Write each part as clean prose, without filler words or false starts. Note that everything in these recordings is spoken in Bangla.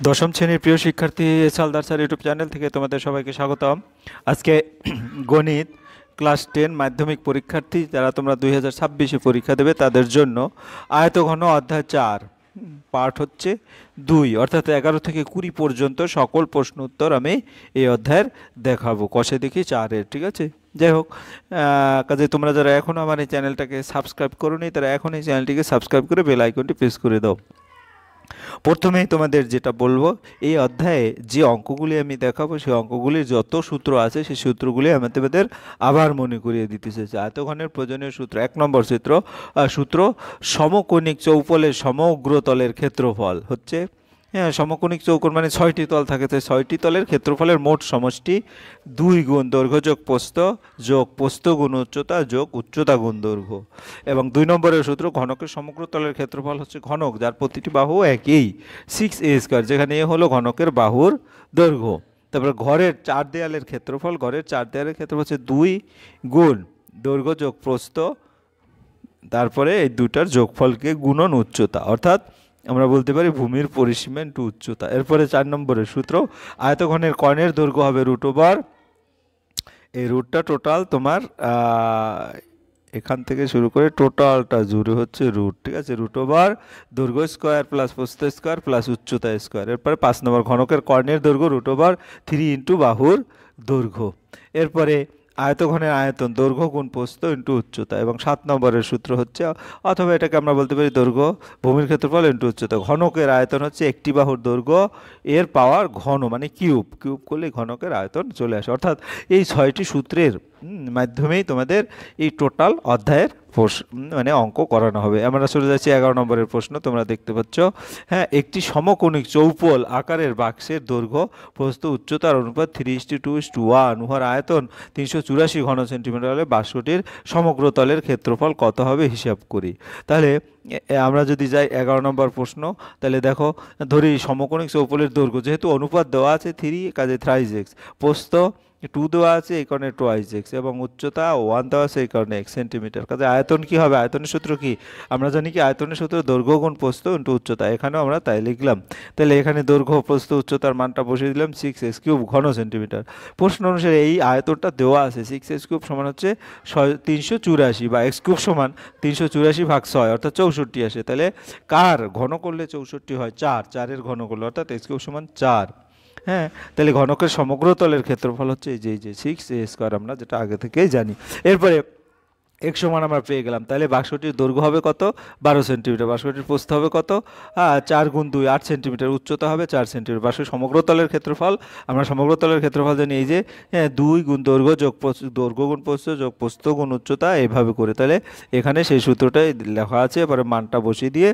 দশম শ্রেণীর প্রিয় শিক্ষার্থী সালদার স্যার ইউটিউব চ্যানেল থেকে তোমাদের সবাইকে স্বাগতম। আজকে গণিত ক্লাস 10 মাধ্যমিক পরীক্ষার্থী যারা তোমরা 2026-এ পরীক্ষা দেবে তাদের জন্য আয়তঘন অধ্যায় 4 পাঠ হচ্ছে 2, অর্থাৎ 11 থেকে 20 পর্যন্ত সকল প্রশ্ন উত্তর আমি এই অধ্যায়ের দেখাবো। কষে দেখি 4-এর, ঠিক আছে? যাই হোক, কাজে তোমরা যারা এখনও আমার এই চ্যানেলটাকে সাবস্ক্রাইব করোনি তারা এখন এই চ্যানেলটিকে সাবস্ক্রাইব করে বেল আইকনটি প্রেস করে দাও। প্রথমেই তোমাদের যেটা বলবো, এই অধ্যায়ে যে অঙ্কগুলি আমি দেখাবো সেই অঙ্কগুলির যত সূত্র আছে সেই সূত্রগুলি আমি তোমাদের আবার মনে করিয়ে দিতে চাইছি। আয়তঘনের প্রয়োজনীয় সূত্র, 1 নম্বর সূত্র সমকোণিক চৌপলের সমগ্র তলের ক্ষেত্রফল হচ্ছে, হ্যাঁ, সমকোণিক চৌকোণ মানে 6টি তল থাকে, তাই 6টি তলের ক্ষেত্রফলের মোট সমষ্টি 2 গুণ দৈর্ঘ্য যোগ প্রস্থ গুণ উচ্চতা যোগ উচ্চতা গুণ দৈর্ঘ্য। এবং 2 নম্বরের সূত্র ঘনকের সমগ্র তলের ক্ষেত্রফল হচ্ছে ঘনক যার প্রতিটি বাহু একই, 6a², যেখানে এ হলো ঘনকের বাহুর দৈর্ঘ্য। তারপর ঘরের 4 দেয়ালের ক্ষেত্রফল হচ্ছে 2 গুণ দৈর্ঘ্য যোগ প্রস্থ, তারপরে এই দুটার যোগফলকে গুণন উচ্চতা, অর্থাৎ আমরা বলতে পারি ভূমির পরিসীমা ইন্টু উচ্চতা। এরপরে 4 নম্বরের সূত্র আয়তঘনের কর্ণের দৈর্ঘ্য হবে √, এই রুটটা টোটাল তোমার এখান থেকে শুরু করে টোটালটা জুড়ে হচ্ছে রুট, ঠিক আছে? √, দৈর্ঘ্য স্কোয়ার প্লাস প্রস্থ স্কোয়ার প্লাস উচ্চতা স্কোয়ার। এরপরে 5 নম্বর ঘনকের কর্ণের দৈর্ঘ্য √, 3 ইন্টু বাহুর দৈর্ঘ্য। এরপরে আয়তঘনের আয়তন দৈর্ঘ্য গুণ প্রস্থ ইন্টু উচ্চতা। এবং 7 নম্বরের সূত্র হচ্ছে, অথবা এটাকে আমরা বলতে পারি দৈর্ঘ্য ভূমির ক্ষেত্রফল ইন্টু উচ্চতা। ঘনকের আয়তন হচ্ছে একটি বাহুর দৈর্ঘ্য এর পাওয়ার ঘন মানে কিউব করলে ঘনকের আয়তন চলে আসে। অর্থাৎ এই 6টি সূত্রের মাধ্যমেই তোমাদের এই টোটাল অধ্যায়ের মানে অঙ্ক করানো হবে। আমরা চলে যাচ্ছি 11 নম্বরের প্রশ্ন, তোমরা দেখতে পাচ্ছ। হ্যাঁ, একটি সমকোণিক চৌপল আকারের বাক্সের দৈর্ঘ্য প্রস্থ উচ্চতার অনুপাত 3:2:1, উহার আয়তন 384 ঘন সেন্টিমিটার হলে বাক্সটির সমগ্র তলের ক্ষেত্রফল কত হবে হিসাব করি। তাহলে আমরা যদি যাই 11 নম্বর প্রশ্ন, তাহলে দেখো, ধরি সমকোণিক চৌপলের দৈর্ঘ্য যেহেতু অনুপাত দেওয়া আছে 3, কাজে 3x, প্রস্থ 2 দেওয়া আছে এই কারণে 2x, এবং উচ্চতা 1 দেওয়া আছে এই কারণে x সেন্টিমিটার। কাজে আয়তন কি হবে? আয়তনের সূত্র কি? আমরা জানি কি আয়তনের সূত্র দৈর্ঘ্য গুণ প্রস্থ ইন্টু উচ্চতা। এখানেও আমরা তাই লিখলাম। তাহলে এখানে দৈর্ঘ্য প্রস্থ উচ্চতার মানটা বসিয়ে দিলাম 6x³ ঘন সেন্টিমিটার। প্রশ্ন অনুসারে এই আয়তনটা দেওয়া আছে 6x³ সমান হচ্ছে 384, বা x³ সমান 384/6 অর্থাৎ 64 আসে। তাহলে কার ঘন করলে 64 হয়? 4-এর ঘন করলে, অর্থাৎ x³ সমান 4। হ্যাঁ, তাহলে ঘনকের সমগ্র তলের ক্ষেত্রফল হচ্ছে এই যে 6a², আমরা যেটা আগে থেকেই জানি। এরপরে x সমান আমরা পেয়ে গেলাম। তাহলে বাক্সটির দৈর্ঘ্য হবে কত? 12 সেন্টিমিটার। বাক্সটির প্রস্থ হবে কত? 4 গুণ 2 8 সেন্টিমিটার। উচ্চতা হবে 4 সেন্টিমিটার। বাক্সের সমগ্র তলের ক্ষেত্রফল, আমরা সমগ্র তলের ক্ষেত্রফল জানি এই যে 2 গুণ দৈর্ঘ্য যোগ দৈর্ঘ্য গুণ প্রস্থ যোগ প্রস্থ গুণ উচ্চতা, এইভাবে করে। তাহলে এখানে সেই সূত্রটাই লেখা আছে। এবারে মানটা বসিয়ে দিয়ে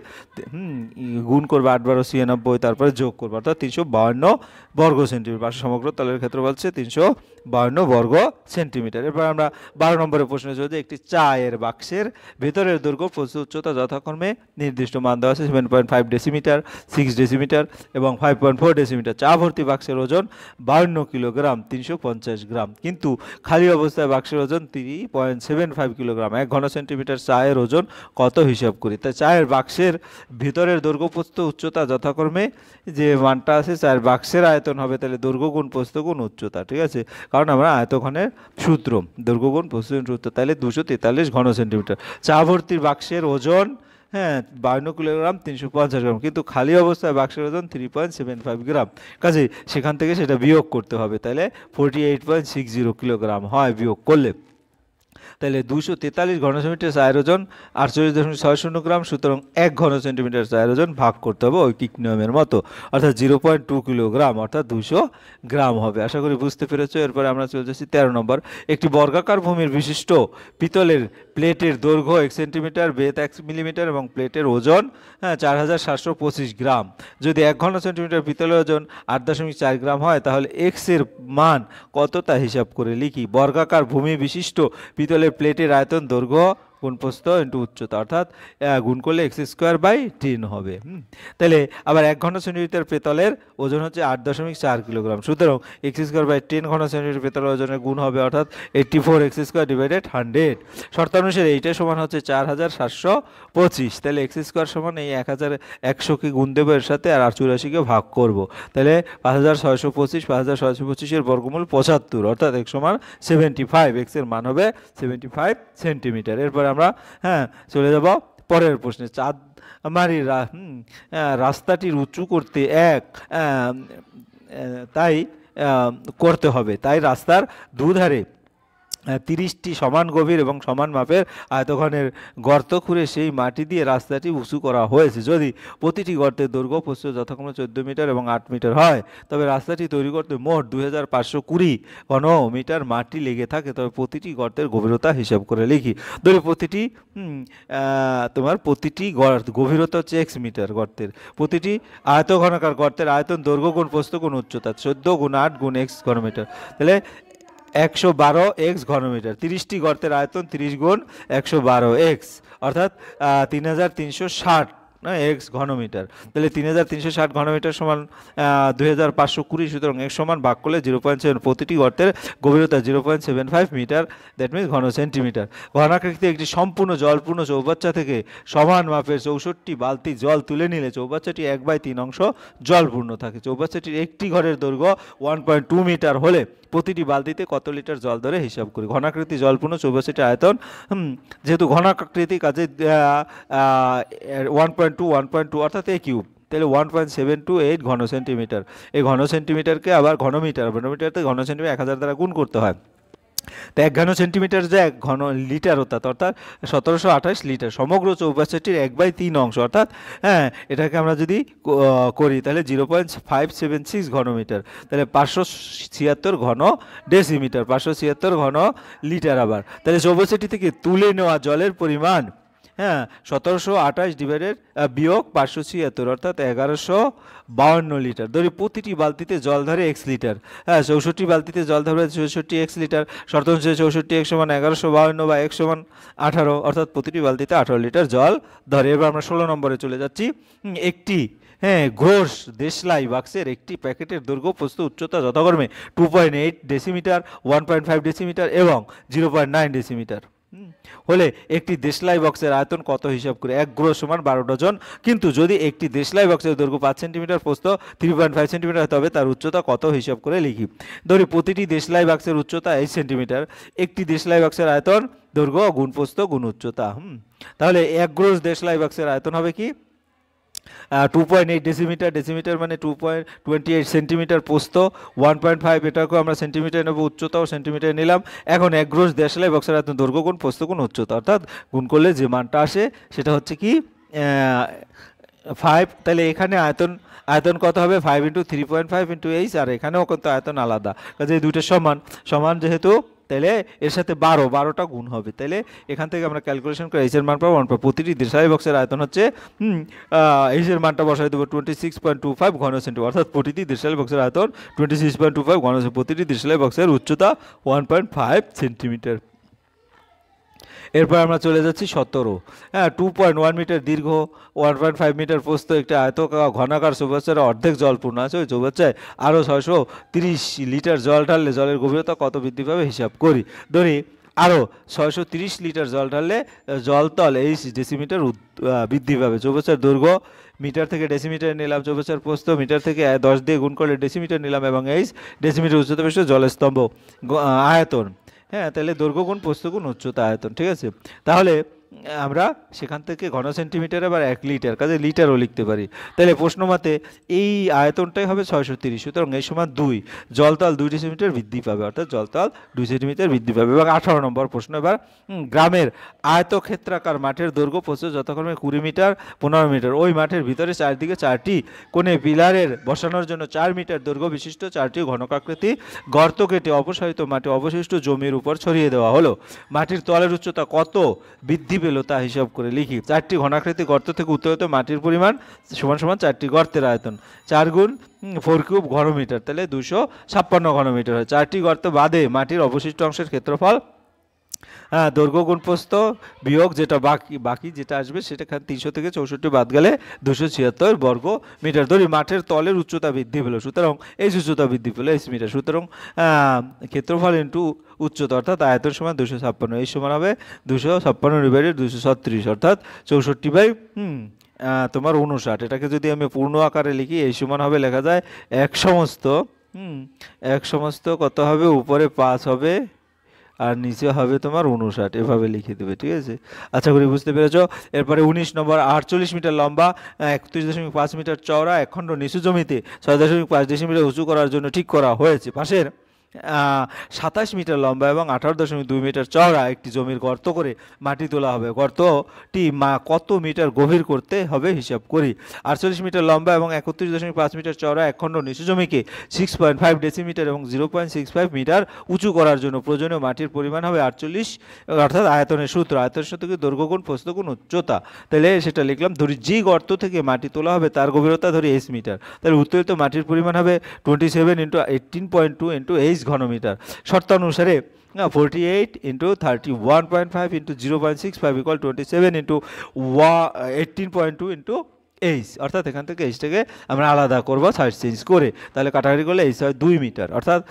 গুণ করবে 8-12 96, তারপরে যোগ করবে, অর্থাৎ 352 বর্গ সেন্টিমিটার। বাক্সের সমগ্র তলের ক্ষেত্রফল হচ্ছে 352 বর্গ সেন্টিমিটার। এরপর আমরা 12 নম্বরের প্রশ্নে চলে যাই। একটি চায়ের বাক্সের ভেতরের দৈর্ঘ্য প্রস্থ উচ্চতা যথাক্রমে নির্দিষ্ট মান দেওয়া আছে 7.5 ডেসিমিটার, 6 ডেসিমিটার এবং 5.4 ডেসিমিটার। চা ভর্তি বাক্সের ওজন 52 কিলোগ্রাম, 350 গ্রাম, কিন্তু খালি অবস্থায় বাক্সের ওজন 3.75 কিলোগ্রাম। 1 ঘন সেন্টিমিটার চায়ের ওজন কত হিসাব করি? তাই চায়ের বাক্সের ভিতরের দৈর্ঘ্য প্রস্থ উচ্চতা যথাক্রমে যে মানটা আছে, চায়ের বাক্সের আয়তন হবে তাহলে দৈর্ঘ্য গুণ প্রস্থ গুণ উচ্চতা, ঠিক আছে? কারণ আমরা আয়তঘনের সূত্র দৈর্ঘ্য গুণ প্রস্থ গুণ উচ্চতা, তাহলে 243 ঘন সেন্টিমিটার। চা ভর্তির বাক্সের ওজন, হ্যাঁ, 52 কিলোগ্রাম, 350 গ্রাম, কিন্তু খালি অবস্থায় বাক্সের ওজন 3.75 গ্রাম। কাজে সেখান থেকে সেটা বিয়োগ করতে হবে। তাহলে 48.60 কিলোগ্রাম হয় বিয়োগ করলে। তাহলে 243 ঘন সেন্টিমিটার চায়ের ওজন 48.60 গ্রাম, সুতরাং 1 ঘন সেন্টিমিটার চায়ের ওজন ভাগ করতে হবে ঐকিক নিয়মের মতো, অর্থাৎ 0.2 কিলোগ্রাম, অর্থাৎ 200 গ্রাম হবে। আশা করি বুঝতে পেরেছো। এরপরে আমরা চলে যাচ্ছি 13 নম্বর। একটি বর্গাকার ভূমির বিশিষ্ট পিতলের প্লেটের দৈর্ঘ্য 1 সেন্টিমিটার, বেধ 1 মিলিমিটার এবং প্লেটের ওজন 4725 গ্রাম। যদি 1 ঘন সেন্টিমিটার পিতলের ওজন 8.4 গ্রাম হয় তাহলে এক্স এর মান কত তা হিসাব করে লিখি। বর্গাকার ভূমি বিশিষ্ট পিতলের প্লেটের আয়তন দৈর্ঘ্য গুণ প্রস্থ ইন্টু উচ্চতা, অর্থাৎ গুণ করলে x²/10 হবে। তাহলে আবার 1 ঘন সেন্টিমিটার পেতলের ওজন হচ্ছে 8.4 কিলোগ্রাম। সুতরাং x²/10 ঘন সেন্টিমিটার পেতলের ওজনের গুণ হবে অর্থাৎ 84x² ডিভাইডেড 100। শর্তানুসারে এইটা সমান হচ্ছে 4725। তাহলে x² সমান এই 1100কে গুণ দেবো এর সাথে, আর 84কে ভাগ করব। তাহলে 5625, 5625-এর বর্গমূল 75, অর্থাৎ x সমান 75। x এর মান হবে 75 সেন্টিমিটার। এরপর আমরা চলে যাব পরের প্রশ্নে। চাঁদমারির রাস্তাটির উঁচু করতে তাই করতে হবে, তাই রাস্তার দুধারে 30টি সমান গভীর এবং সমান মাপের আয়তঘনের গর্ত খুঁড়ে সেই মাটি দিয়ে রাস্তাটি উঁচু করা হয়েছে। যদি প্রতিটি গর্তের দৈর্ঘ্য প্রস্থ যথাক্রমে 14 মিটার এবং 8 মিটার হয়, তবে রাস্তাটি তৈরি করতে মোট 2520 ঘন মিটার মাটি লেগে থাকে। তবে প্রতিটি গর্তের গভীরতা হিসাব করে লিখি। ধরি প্রতিটি প্রতিটি গভীরতা হচ্ছে x মিটার। গর্তের প্রতিটি আয়তঘনাকার গর্তের আয়তন দৈর্ঘ্য গুণ প্রস্থ গুণ উচ্চতা 14 গুণ 8 গুণ x ঘনমিটার। তাহলে 112x ঘনমিটার। 30টি গর্তের আয়তন 30 গুণ 112x, অর্থাৎ 3360 এক্স ঘনমিটার। তাহলে 3360 ঘনমিটার সমান 2520। সুতরাং x সমান ভাগ করলে 0.7, প্রতিটি গর্তের গভীরতা 0.75 মিটার, দ্যাট মিনস ঘন সেন্টিমিটার। ঘনাকৃতিতে একটি সম্পূর্ণ জলপূর্ণ চৌবাচ্চা থেকে সমান মাপের 64 বালতি জল তুলে নিলে চৌবাচ্চাটি 1/3 অংশ জলপূর্ণ থাকে। চৌবাচ্চাটির একটি ঘরের দৈর্ঘ্য 1.2 মিটার হলে প্রতিটি বালতিতে কত লিটার জল ধরে হিসাব করি। ঘনাকৃতি জলপূর্ণ চৌবাচ্চাটির আয়তন, যেহেতু ঘনাকৃতি কাজে 1.2 অর্থাৎ a কিউব, তাহলে 1.728 ঘন সেন্টিমিটার। এই ঘন সেন্টিমিটারকে আবার ঘনমিটারতে ঘন সেন্টিমিটার 1000 দ্বারা গুণ করতে হয়। তো 1 ঘন সেন্টিমিটার যে 1 ঘন লিটার অর্থাৎ 1728 লিটার। সমগ্র চৌবাচ্চাটির 1/3 অংশ, অর্থাৎ এটাকে আমরা যদি করি তাহলে 0.576 ঘনমিটার। তাহলে 576 ঘন ডেসিমিটার, 576 ঘন লিটার। আবার তাহলে চৌবাচ্চাটি থেকে তুলে নেওয়া জলের পরিমাণ 1728 ডিভাইডেড বিয়োগ 576, অর্থাৎ 1152 লিটার। ধরি প্রতিটি বালতিতে জল ধরে x লিটার। 64 বালতিতে জল ধরবে 64x লিটার। শর্ত অনুযায়ী 64x সমান 1152 বা x সমান 18, অর্থাৎ প্রতিটি বালতিতে 18 লিটার জল ধরে। এবার আমরা 16 নম্বরে চলে যাচ্ছি। একটি ঘোষ দেশলাই বাক্সের একটি প্যাকেটের দৈর্ঘ্য প্রস্থ উচ্চতা যথাক্রমে 2.8 ডেসিমিটার, 1.5 ডেসিমিটার এবং 0.9 ডেসিমিটার হলে একটি দেশলাই বক্সের আয়তন কত হিসাব করে। 1 গ্রহ সমান 12 ডজন। কিন্তু যদি একটি দেশলাই বক্সের দৈর্ঘ্য 5 সেন্টিমিটার, প্রস্থ 3.5 সেন্টিমিটার, তবে তার উচ্চতা কত হিসাব করে লিখি। ধরি প্রতিটি দেশলাই বাক্সের উচ্চতা 8 সেন্টিমিটার। একটি দেশলাই বাক্সের আয়তন দৈর্ঘ্য গুণ প্রস্থ গুণ উচ্চতা। তাহলে 1 গ্রহ দেশলাই বাক্সের আয়তন হবে কি 2.8 ডেসিমিটার। ডেসিমিটার মানে 2.28 সেন্টিমিটার। প্রস্থ 1.5, এটাকেও আমরা সেন্টিমিটার নেব, উচ্চতাও সেন্টিমিটার নিলাম। এখন 1 গ্রহ দেশলাই বক্সের আয়তন দৈর্ঘ্য গুণ প্রস্থ গুণ উচ্চতা, অর্থাৎ গুণ করলে যে মানটা আসে সেটা হচ্ছে কি 5। তাহলে এখানে আয়তন কত হবে 5 × 3.5 × h, আর এখানেও কিন্তু আয়তন আলাদা, কাজে এই দুইটা সমান যেহেতু, তাহলে এর সাথে 12টা গুণ হবে। তাহলে এখান থেকে আমরা ক্যালকুলেশন করে এইচের মান পাবো 1। প্রতিটি দেশলাই বক্সের আয়তন হচ্ছে এইচের মানটা বসাই দেবো 26.25 ঘন সেন্টিমিটার, অর্থাৎ প্রতিটি দেশলাই বক্সের আয়তন 26.25 ঘন সেন্টিমিটার। প্রতিটি দেশলাই বক্সের উচ্চতা 1.5 সেন্টিমিটার। এরপর আমরা চলে যাচ্ছি 17। 2.1 মিটার দীর্ঘ, 1.5 মিটার প্রস্থ একটি ঘনাকার চৌবাচ্চার অর্ধেক জলপূর্ণ আছে। ওই চৌবাচ্চায় আরও 630 লিটার জল ঢাললে জলের গভীরতা কত বৃদ্ধি পাবে হিসাব করি। ধরি আরও 630 লিটার জল ঢাললে জলতল এই ডেসিমিটার বৃদ্ধি পাবে। চৌবাচ্চার দৈর্ঘ্য মিটার থেকে ডেসিমিটার নিলাম, চৌবাচ্চার প্রস্থ মিটার থেকে 10 দিয়ে গুণ করলে ডেসিমিটার নিলাম, এবং এই ডেসিমিটার উচ্চতা বিশিষ্ট জলের স্তম্ভ। আয়তন তাহলে দৈর্ঘ্য গুণ প্রস্থ গুণ উচ্চতা আয়তন, ঠিক আছে। তাহলে আমরা সেখান থেকে ঘন সেন্টিমিটার আবার 1 লিটার, কাজে লিটারও লিখতে পারি। তাহলে প্রশ্ন মতে এই আয়তনটাই হবে 630। সুতরাং এই সমান 2, জলতল 2 ডেসিমিটার বৃদ্ধি পাবে, অর্থাৎ জলতল 2 সেন্টিমিটার বৃদ্ধি পাবে। এবং 18 নম্বর প্রশ্ন এবার, গ্রামের আয়তক্ষেত্রাকার মাঠের দৈর্ঘ্য প্রস্থ যথাক্রমে 20 মিটার 15 মিটার। ওই মাঠের ভিতরে চারদিকে 4টি কোণে পিলারের বসানোর জন্য 4 মিটার দৈর্ঘ্য বিশিষ্ট 4টি ঘনকাকৃতি গর্ত কেটে অপসারিত মাটি অবশিষ্ট জমির উপর ছড়িয়ে দেওয়া হলো। মাটির তলের উচ্চতা কত বৃদ্ধি পেল তা হিসাব করে লিখি। 4টি ঘনাকৃতি গর্ত থেকে উত্তোলিত মাটির পরিমাণ সমান 4টি গর্তের আয়তন। 4 গুণ 4 কিউব ঘনমিটার, তাহলে 256 ঘনমিটার হয়। 4টি গর্ত বাদে মাটির অবশিষ্ট অংশের ক্ষেত্রফল হ্যাঁ, দৈর্ঘ্য গুণ প্রস্থ বিয়োগ যেটা বাকি যেটা আসবে সেটা 300 থেকে 64 বাদ গেলে 276 বর্গ মিটার। ধরি মাঠের তলের উচ্চতা বৃদ্ধি পেল, সুতরাং এই যে উচ্চতা বৃদ্ধি পেল এস মিটার, সুতরাং ক্ষেত্রফল ইন্টু উচ্চতা অর্থাৎ আয়তন সমান 256, এই সমান হবে 256 ডিভাইডেড 236 অর্থাৎ 64 বাই তোমার 59। এটাকে যদি আমি পূর্ণ আকারে লিখি এই সমান হবে, লেখা যায় এক সমস্ত কত হবে, উপরে 5 হবে আর নিচে হবে তোমার 59, এভাবে লিখে দেবে। ঠিক আছে, আশা করি বুঝতে পেরেছ। এরপরে 19 নম্বর, 48 মিটার লম্বা, 31.5 মিটার চওড়া একখণ্ড নিচু জমিতে 6.5 ডেসিমিটার উঁচু করার জন্য ঠিক করা হয়েছে। পাশের 27 মিটার লম্বা এবং 18.2 মিটার চওড়া একটি জমির গর্ত করে মাটি তোলা হবে। গর্তটি কত মিটার গভীর করতে হবে হিসাব করি। 48 মিটার লম্বা এবং 31.5 মিটার চওড়া একখণ্ড নিচু জমিকে 6.5 ডেসিমিটার এবং 0.65 মিটার উঁচু করার জন্য প্রয়োজনীয় মাটির পরিমাণ হবে 48, অর্থাৎ আয়তনের সূত্র কি দৈর্ঘ্য গুণ প্রস্থ গুণ উচ্চতা। তাহলে সেটা লিখলাম। ধরি যে গর্ত থেকে মাটি তোলা হবে তার গভীরতা ধরি এস মিটার, তাহলে উত্তরিত মাটির পরিমাণ হবে 27 × 18.2 × এইচ ঘনমিটার। শর্তানুসারে 48 × 31.5 × 0.65 = 27 × 18.2 × এইচ, অর্থাৎ এখান থেকে এইচটাকে আমরা আলাদা করবো সাইড চেঞ্জ করে, তাহলে কাটাকাটি করলে এইচ হয় 2 মিটার, অর্থাৎ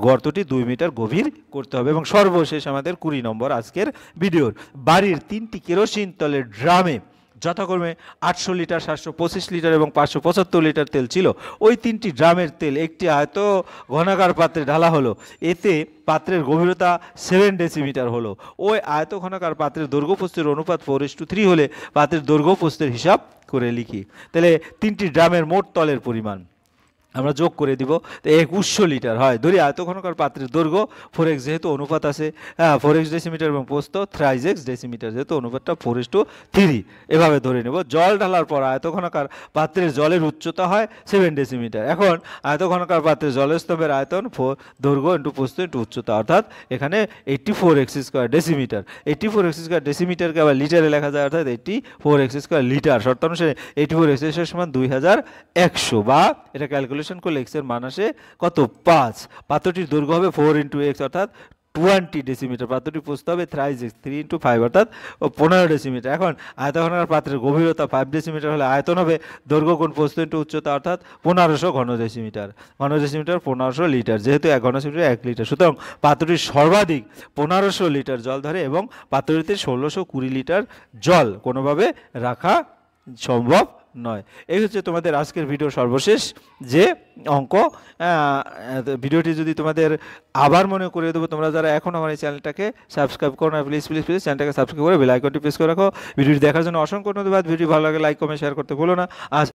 গর্তটি 2 মিটার গভীর করতে হবে। এবং সর্বশেষ আমাদের 20 নম্বর আজকের ভিডিওর, বাড়ির 3টি কেরোসিন তলের ড্রামে যথাক্রমে 800 লিটার, 725 লিটার এবং 575 লিটার তেল ছিল। ওই 3টি ড্রামের তেল একটি আয়ত ঘনাকার পাত্রে ঢালা হলো। এতে পাত্রের গভীরতা 7 ডেসিমিটার হলো। ওই আয়ত ঘনাকার পাত্রের দৈর্ঘ্য প্রস্থের অনুপাত 4:3 হলে পাত্রের দৈর্ঘ্য প্রস্থের হিসাব করে লিখি। তাহলে 3টি ড্রামের মোট তলের পরিমাণ আমরা যোগ করে দিব, তো 2100 লিটার হয়। ধরি আয়ত ঘনকার পাত্রের দৈর্ঘ্য 4x যেহেতু অনুপাত আছে, 4x ডেসিমিটার এবং প্রস্থ 3x ডেসিমিটার যেহেতু অনুপাতটা 4:3, এভাবে ধরে নেব। জল ঢালার পর আয়ত ঘনকার পাত্রের জলের উচ্চতা হয় 7 ডেসিমিটার। এখন আয়ত ঘনকার পাত্রের জলের স্তম্ভের আয়তন দৈর্ঘ্য ইন্টু প্রস্থ ইন্টু উচ্চতা, অর্থাৎ এখানে 84x² ডেসিমিটার। 84x² ডেসিমিটারকে আবার লিটারে লেখা যায়, অর্থাৎ 84x² লিটার। শর্তানুসারে 84x² সমান 2100, বা এটা ক্যালকুলেশন করলে x এর মান আসে কত, 5। পাত্রটির দৈর্ঘ্য হবে 4 × x অর্থাৎ 20 ডেসিমিটার। পাত্রটির প্রস্থ হবে 3x 3 × 5 অর্থাৎ 15 ডেসিমিটার। এখন আয়তঘনাকার পাত্রের গভীরতা 5 ডেসিমিটার হলে আয়তন হবে দৈর্ঘ্য গুণ প্রস্থ ইন্টু উচ্চতা, অর্থাৎ 1500 ঘন ডেসিমিটার। 1500 লিটার, যেহেতু 1 ঘন সেন্টিমিটার 1 লিটার, সুতরাং পাত্রটির সর্বাধিক 1500 লিটার জল ধরে এবং পাত্রটিতে 1620 লিটার জল কোনোভাবে রাখা সম্ভব নয়। এই হচ্ছে তোমাদের আজকের ভিডিওর সর্বশেষ যে অঙ্ক। ভিডিওটি যদি তোমাদের আবার মনে করে দেবো, তোমরা যারা এখন আমার এই চ্যানেলটাকে সাবস্ক্রাইব করো না, প্লিজ প্লিজ প্লিজ চ্যানেলটাকে সাবস্ক্রাইব করে বেল আইকনটি প্রেস করে রাখো। ভিডিওটি দেখার জন্য অসংখ্য ধন্যবাদ। ভিডিও ভালো লাগে লাইক কমেন্ট শেয়ার করতে ভুলো না। আজ